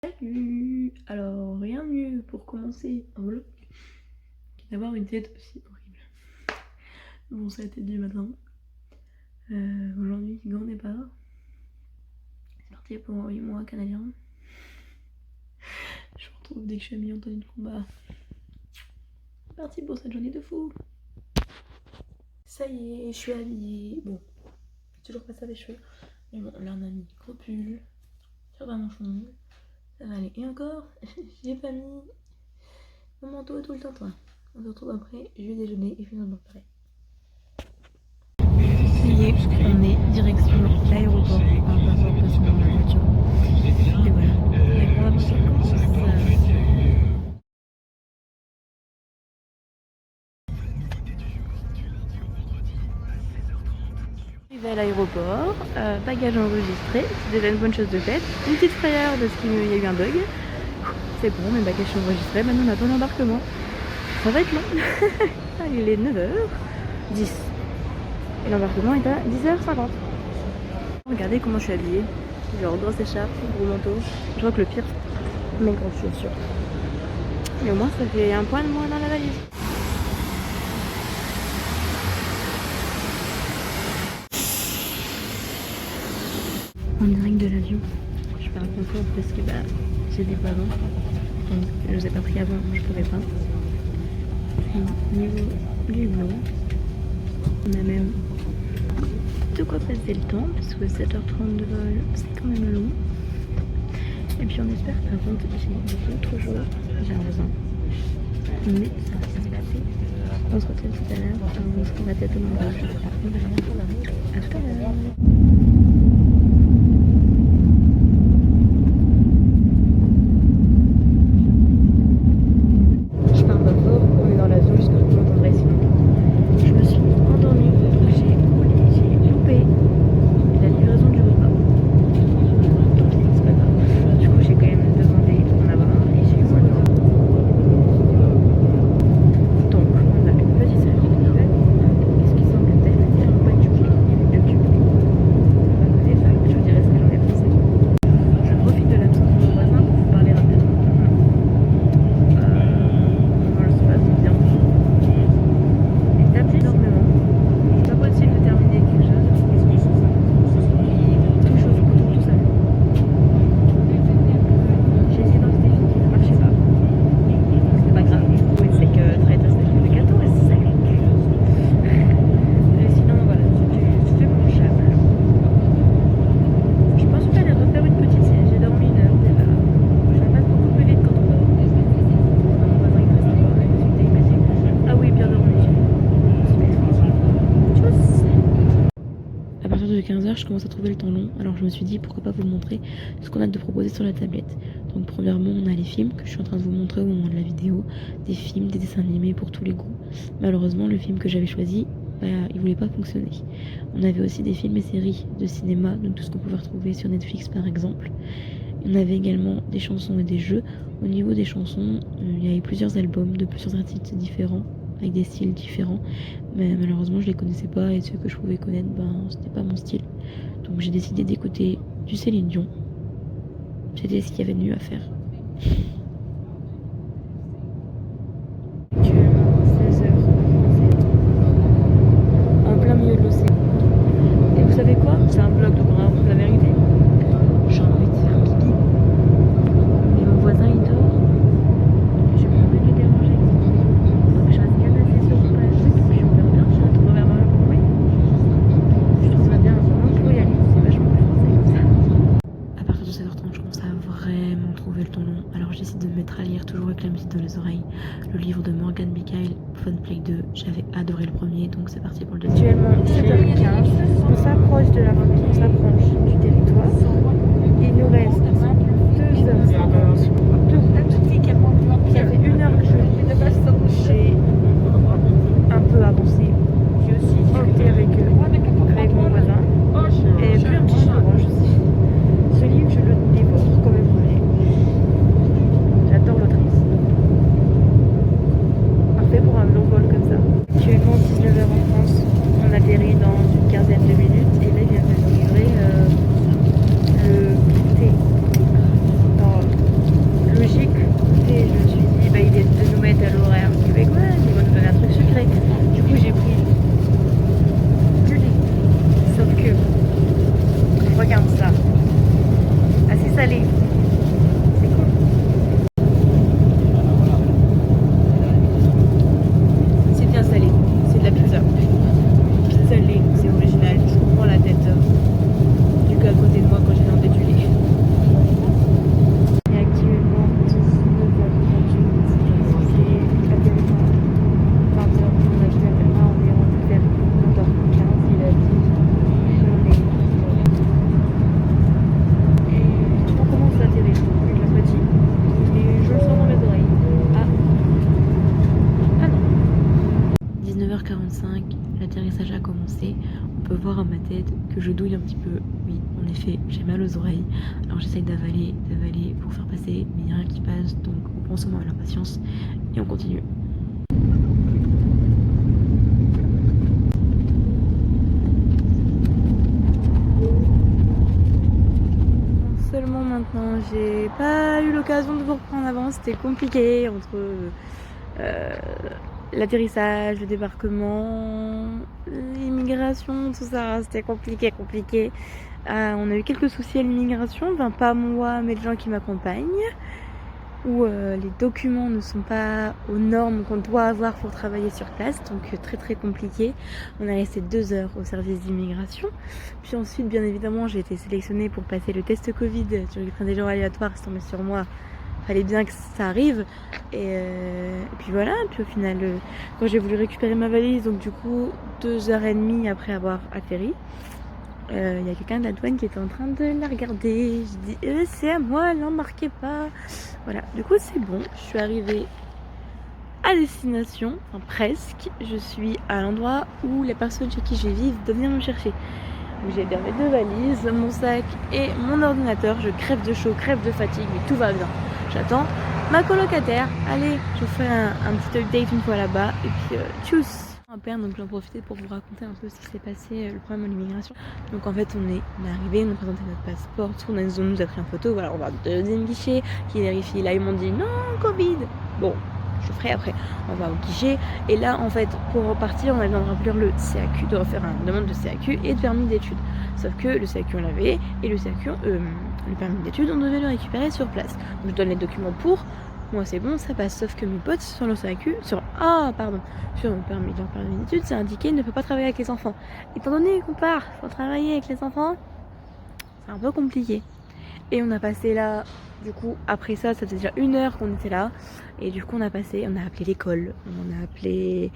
Salut! Alors, rien de mieux pour commencer un vlog d'avoir une tête aussi horrible. Bon, c'est la tête du matin. Aujourd'hui, grand départ. C'est parti pour envoyer moi canadien. Je me retrouve dès que je suis habillée en tenue de combat. C'est parti pour cette journée de fou! Ça y est, je suis habillée. Bon, toujours pas ça les cheveux. Mais bon, là on a mis gros pull, sur un manchon. Ça va aller. Et encore, j'ai pas mis mon manteau tout le temps. On se retrouve après, je vais déjeuner et finalement pareil. Ça y est, on est direction l'aéroport. On va pas passer dans la voiture. Et voilà, la grande aventure commence. Arrivé à l'aéroport, bagage enregistré, c'est déjà une bonne chose de faite. Une petite frayeur de ce qu'il y a eu un bug. C'est bon, mes bagages sont enregistrés, maintenant on attend l'embarquement. Ça va être long. Il est 9h10. Et l'embarquement est à 10h50. Regardez comment je suis habillée. Genre grosse écharpe, gros manteau. Je crois que le pire, mes grosses chaussures. Mais au moins ça fait un point de moins dans la valise. En direct de l'avion, je fais un concours parce que j'ai des ballons. Donc je les ai pas pris avant, je pouvais pas. Puis niveau du boulot, on a même de quoi passer le temps parce que 7h30 de vol c'est quand même long. Et puis on espère par contre j'ai d'autres jours, j'ai un voisin. Mais ça va bien se passer. On se retrouve tout à l'heure, on se prend la tête au mariage, je sais pas, on verra. À tout à l'heure. De 15h, je commence à trouver le temps long, alors je me suis dit pourquoi pas vous montrer ce qu'on a de proposer sur la tablette. Donc premièrement on a les films que je suis en train de vous montrer au moment de la vidéo, des films, des dessins animés pour tous les goûts. Malheureusement le film que j'avais choisi, il voulait pas fonctionner. On avait aussi des films et séries de cinéma, donc tout ce qu'on pouvait retrouver sur Netflix par exemple. On avait également des chansons et des jeux. Au niveau des chansons, il y avait plusieurs albums de plusieurs artistes différents, avec des styles différents, mais malheureusement je les connaissais pas et ceux que je pouvais connaître, c'était pas mon style. Donc j'ai décidé d'écouter du Céline Dion. C'était ce qu'il y avait de mieux à faire. Actuellement 16h, en plein milieu de l'océan. Et vous savez quoi? C'est un vlog donc on raconte la vérité. J'ai envie de faire pipi. Mais mon voisin il dort. J'ai pas envie de le déranger. Donc je reste bien assise sur le truc et puis on verra bien. Je retourne vers ma maman. Je trouve ça bien vraiment pour y aller. C'est vachement plus français comme ça. À partir de 7h30, je commence à vraiment trouver le ton long. Alors j'essaie de me mettre à lire toujours avec la musique dans les oreilles. Le livre de Morgan Mikael, Fun Play 2. J'avais adoré le premier, donc c'est parti pour le deuxième. Actuellement 7h15. On s'approche de la frontière, on s'approche du territoire. Il nous reste 2h50 de route. Ça fait 1h que j'ai un peu avancé. J'ai aussi discuté avec mon voisin. Et plus un petit fil orange aussi. Ce livre, je le dévore comme vous voulez. J'adore l'autrice. Parfait pour un long vol comme ça. Actuellement 19h en France. On atterrit dans une quinzaine de minutes. Et là, il vient de livrer le thé dans ma tête, que je douille un petit peu. Oui, en effet, j'ai mal aux oreilles. Alors j'essaye d'avaler pour faire passer, mais il n'y a rien qui passe. Donc on prend son mal à l'impatience et on continue. Seulement maintenant, j'ai pas eu l'occasion de vous reprendre avant, c'était compliqué entre l'atterrissage, le débarquement, l'immigration, tout ça, c'était compliqué. On a eu quelques soucis à l'immigration, enfin pas moi mais les gens qui m'accompagnent, où les documents ne sont pas aux normes qu'on doit avoir pour travailler sur place, donc très compliqué. On est resté 2 heures au service d'immigration, puis ensuite bien évidemment j'ai été sélectionnée pour passer le test Covid sur des gens aléatoires, c'est tombé sur moi, fallait bien que ça arrive, et puis voilà, puis au final quand j'ai voulu récupérer ma valise, donc du coup 2h30 après avoir atterri, il y a quelqu'un de la douane qui était en train de la regarder. J'ai dit c'est à moi, l'embarquez pas. Voilà, du coup c'est bon, je suis arrivée à destination, enfin presque. Je suis à l'endroit où les personnes chez qui je vis doivent venir me chercher. Donc j'ai mes 2 valises, mon sac et mon ordinateur. Je crève de chaud, crève de fatigue, mais tout va bien. J'attends ma colocataire. Allez, je vous ferai un petit update une fois là-bas. Et puis tchuss. Donc j'en profitais pour vous raconter un peu ce qui s'est passé, le problème de l'immigration. Donc en fait on est arrivé, on a présenté notre passeport, on nous a pris en photo, voilà, on va au deuxième guichet qui vérifie. Là ils m'ont dit non, Covid. Bon, je ferai après. On va au guichet et là en fait pour repartir on a besoin de remplir le CAQ, de refaire une demande de CAQ et de permis d'études. Sauf que le CAQ on l'avait et le CAQ, le permis d'études on devait le récupérer sur place. Donc je donne les documents pour. Moi c'est bon, ça passe, sauf que mes potes sur le CAQ, sur mon permis d'études, c'est indiqué ne peut pas travailler avec les enfants. Étant donné qu'on part pour travailler avec les enfants, c'est un peu compliqué. Et on a passé là, du coup, après ça faisait déjà 1 heure qu'on était là. Et du coup, on a appelé l'école, on a appelé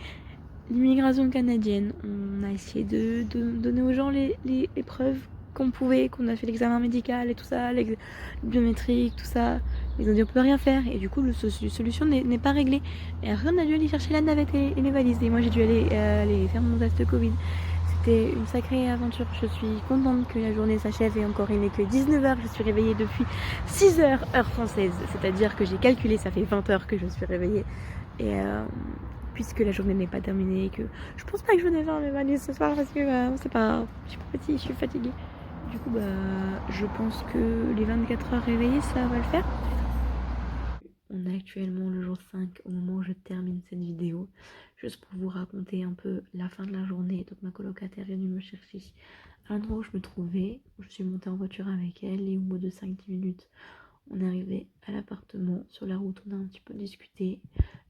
l'immigration canadienne, on a essayé de donner aux gens les preuves qu'on pouvait, qu'on a fait l'examen médical et tout ça, le biométrique, tout ça. Ils ont dit on peut rien faire et du coup la solution n'est pas réglée. Et après on a dû aller chercher la navette et les valises et moi j'ai dû aller faire mon test Covid. C'était une sacrée aventure, je suis contente que la journée s'achève et encore il n'est que 19h, je suis réveillée depuis 6h heure française, c'est-à-dire que j'ai calculé, ça fait 20 heures que je suis réveillée et puisque la journée n'est pas terminée et que je pense pas que je vais faire mes valises ce soir parce que c'est pas, je suis fatiguée. Du coup je pense que les 24 heures réveillées ça va le faire. On est actuellement le jour 5 au moment où je termine cette vidéo, juste pour vous raconter un peu la fin de la journée. Donc ma colocataire est venue me chercher à l'endroit où je me trouvais, je suis montée en voiture avec elle et au bout de 5-10 minutes on est arrivé à l'appartement. Sur la route on a un petit peu discuté.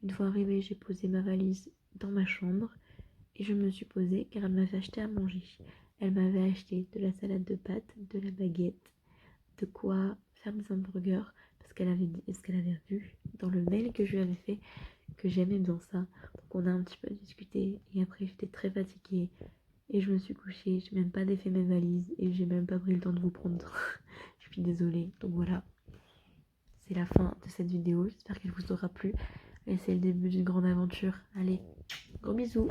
Une fois arrivée j'ai posé ma valise dans ma chambre et je me suis posée car elle m'avait acheté à manger. Elle m'avait acheté de la salade de pâtes, de la baguette, de quoi faire des hamburgers parce qu'elle avait dit, ce qu'elle avait vu dans le mail que je lui avais fait que j'aimais bien ça. Donc on a un petit peu discuté et après j'étais très fatiguée et je me suis couchée. J'ai même pas défait mes valises et j'ai même pas pris le temps de vous prendre. Je suis désolée. Donc voilà, c'est la fin de cette vidéo. J'espère qu'elle vous aura plu et c'est le début d'une grande aventure. Allez, gros bisous.